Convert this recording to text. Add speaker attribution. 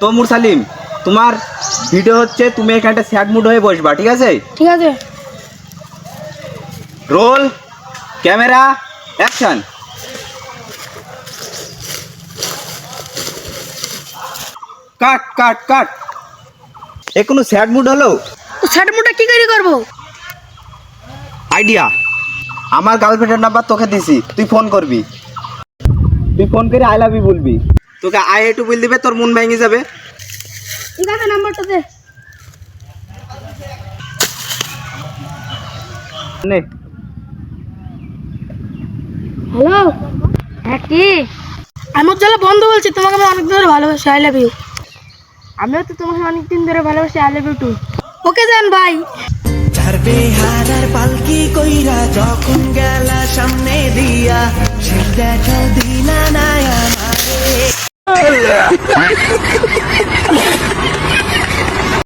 Speaker 1: তো মুরসালিম, তোমার ভিডিও হচ্ছে, তুমি এখানে একটা স্যাড মুড হয়ে বসবা, ঠিক আছে?
Speaker 2: ঠিক আছে।
Speaker 1: Roll, camera, action. Cut cut cut. এ কোনো স্যাড মুড হলো?
Speaker 2: তো স্যাড মুডটা কি করে করব?
Speaker 1: আইডিয়া, আমার গার্লফ্রেন্ডের নাম্বার তোকে দিছি, তুই ফোন করবি। তুই ফোন করে আই লাভ ইউ বলবি, তোকে আই হেট ইউ বল দিবে, তোর মন ভেঙে যাবে।
Speaker 2: ঠিক আছে, নাম্বারটা দে।
Speaker 1: নে।
Speaker 2: হ্যালো। হ্যাঁ কি? আমার চলে বন্ধু বলছি, তোমাকে আমি অনেক ধরে ভালোবাসি, আই লাভ ইউ। আমিও তো তোমাকে অনেকদিন ধরে ভালোবাসি, আই লাভ ইউ টু। ওকে জান ভাই।
Speaker 3: ছাড়বে হারার পালকি কইরা যখন গেলা সামনে দিয়া সে দেখা দিলা না আমারে।